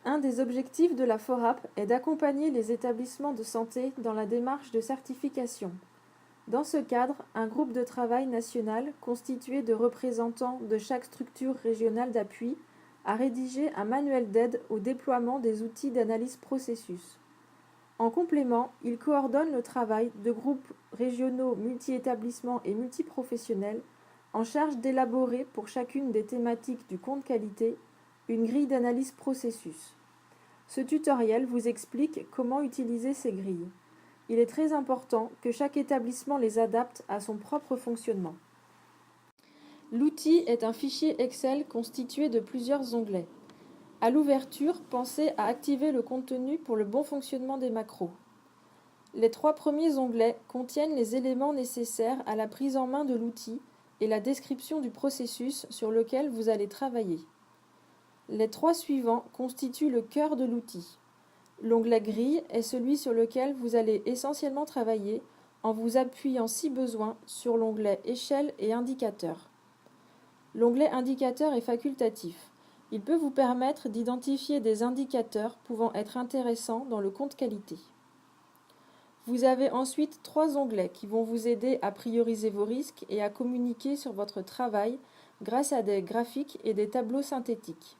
Un des objectifs de la FORAP est d'accompagner les établissements de santé dans la démarche de certification. Dans ce cadre, un groupe de travail national, constitué de représentants de chaque structure régionale d'appui, a rédigé un manuel d'aide au déploiement des outils d'analyse processus. En complément, il coordonne le travail de groupes régionaux multi-établissements et multiprofessionnels en charge d'élaborer pour chacune des thématiques du compte qualité une grille d'analyse processus. Ce tutoriel vous explique comment utiliser ces grilles. Il est très important que chaque établissement les adapte à son propre fonctionnement. L'outil est un fichier Excel constitué de plusieurs onglets. À l'ouverture, pensez à activer le contenu pour le bon fonctionnement des macros. Les 3 premiers onglets contiennent les éléments nécessaires à la prise en main de l'outil et la description du processus sur lequel vous allez travailler. Les 3 suivants constituent le cœur de l'outil. L'onglet Grille est celui sur lequel vous allez essentiellement travailler en vous appuyant si besoin sur l'onglet Échelle et Indicateurs. L'onglet Indicateurs est facultatif. Il peut vous permettre d'identifier des indicateurs pouvant être intéressants dans le compte qualité. Vous avez ensuite 3 onglets qui vont vous aider à prioriser vos risques et à communiquer sur votre travail grâce à des graphiques et des tableaux synthétiques.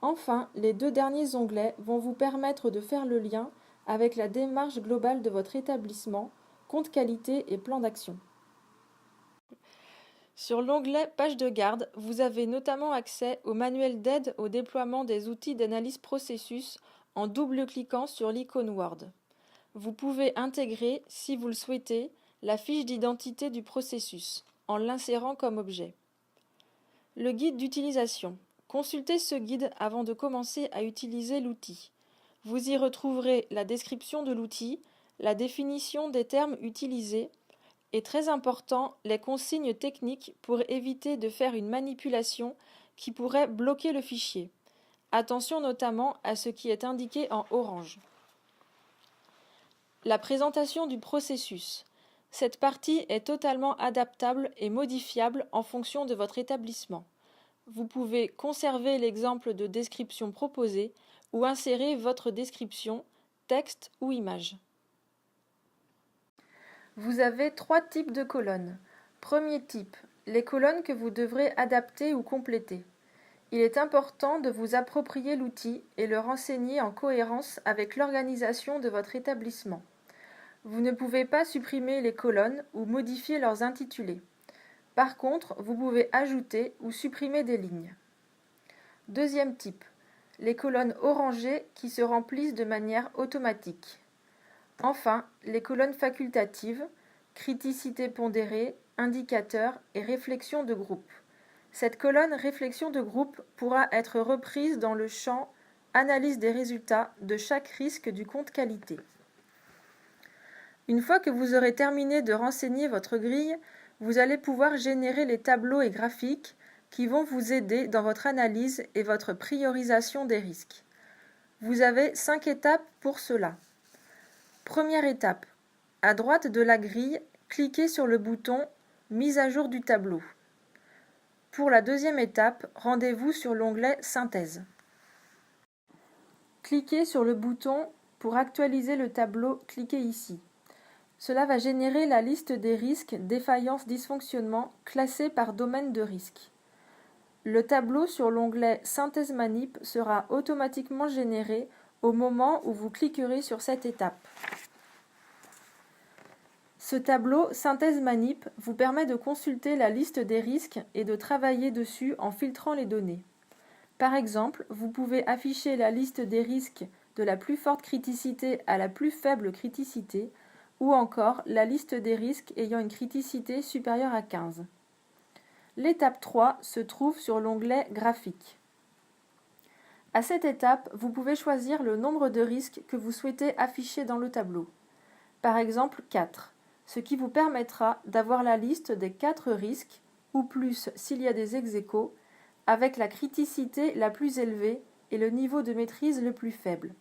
Enfin, les 2 derniers onglets vont vous permettre de faire le lien avec la démarche globale de votre établissement, compte qualité et plan d'action. Sur l'onglet Page de garde, vous avez notamment accès au manuel d'aide au déploiement des outils d'analyse processus en double-cliquant sur l'icône Word. Vous pouvez intégrer, si vous le souhaitez, la fiche d'identité du processus, en l'insérant comme objet. Le guide d'utilisation. Consultez ce guide avant de commencer à utiliser l'outil. Vous y retrouverez la description de l'outil, la définition des termes utilisés, et très important, les consignes techniques pour éviter de faire une manipulation qui pourrait bloquer le fichier. Attention notamment à ce qui est indiqué en orange. La présentation du processus. Cette partie est totalement adaptable et modifiable en fonction de votre établissement. Vous pouvez conserver l'exemple de description proposé ou insérer votre description, texte ou image. Vous avez 3 types de colonnes. Premier type, les colonnes que vous devrez adapter ou compléter. Il est important de vous approprier l'outil et le renseigner en cohérence avec l'organisation de votre établissement. Vous ne pouvez pas supprimer les colonnes ou modifier leurs intitulés. Par contre, vous pouvez ajouter ou supprimer des lignes. Deuxième type, les colonnes orangées qui se remplissent de manière automatique. Enfin, les colonnes facultatives, criticité pondérée, indicateurs et réflexion de groupe. Cette colonne réflexion de groupe pourra être reprise dans le champ Analyse des résultats de chaque risque du compte qualité. Une fois que vous aurez terminé de renseigner votre grille, vous allez pouvoir générer les tableaux et graphiques qui vont vous aider dans votre analyse et votre priorisation des risques. Vous avez 5 étapes pour cela. Première étape. À droite de la grille, cliquez sur le bouton « Mise à jour du tableau ». Pour la deuxième étape, rendez-vous sur l'onglet « Synthèse ». Cliquez sur le bouton « Pour actualiser le tableau », cliquez ici. Cela va générer la liste des risques, défaillances, dysfonctionnements classés par domaine de risque. Le tableau sur l'onglet « Synthèse manip » sera automatiquement généré au moment où vous cliquerez sur cette étape. Ce tableau Synthèse manip vous permet de consulter la liste des risques et de travailler dessus en filtrant les données. Par exemple, vous pouvez afficher la liste des risques de la plus forte criticité à la plus faible criticité ou encore la liste des risques ayant une criticité supérieure à 15. L'étape 3 se trouve sur l'onglet Graphique. À cette étape, vous pouvez choisir le nombre de risques que vous souhaitez afficher dans le tableau. Par exemple 4, ce qui vous permettra d'avoir la liste des 4 risques, ou plus s'il y a des ex-aequo, avec la criticité la plus élevée et le niveau de maîtrise le plus faible,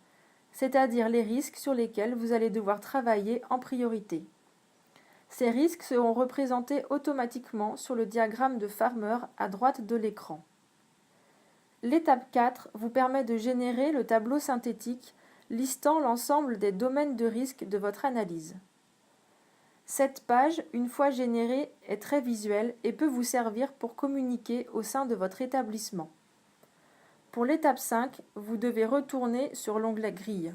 c'est-à-dire les risques sur lesquels vous allez devoir travailler en priorité. Ces risques seront représentés automatiquement sur le diagramme de Farmer à droite de l'écran. L'étape 4 vous permet de générer le tableau synthétique listant l'ensemble des domaines de risque de votre analyse. Cette page, une fois générée, est très visuelle et peut vous servir pour communiquer au sein de votre établissement. Pour l'étape 5, vous devez retourner sur l'onglet Grille.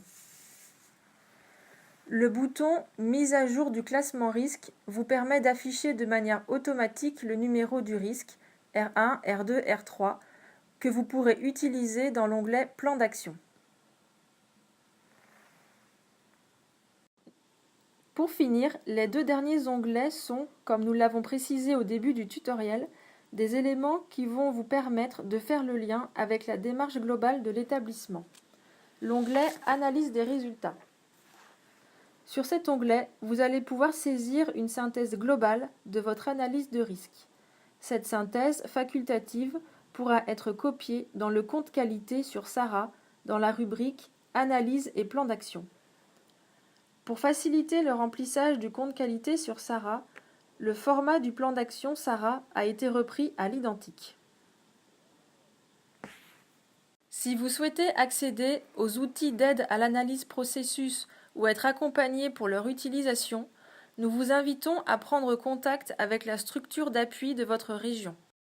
Le bouton « Mise à jour du classement risque » vous permet d'afficher de manière automatique le numéro du risque R1, R2, R3 que vous pourrez utiliser dans l'onglet « Plan d'action ». Pour finir, les deux derniers onglets sont, comme nous l'avons précisé au début du tutoriel, des éléments qui vont vous permettre de faire le lien avec la démarche globale de l'établissement. L'onglet « Analyse des résultats ». Sur cet onglet, vous allez pouvoir saisir une synthèse globale de votre analyse de risque. Cette synthèse facultative pourra être copiée dans le compte qualité sur SARA dans la rubrique « Analyse et plan d'action ». Pour faciliter le remplissage du compte qualité sur SARA, le format du plan d'action SARA a été repris à l'identique. Si vous souhaitez accéder aux outils d'aide à l'analyse processus ou être accompagné pour leur utilisation, nous vous invitons à prendre contact avec la structure d'appui de votre région.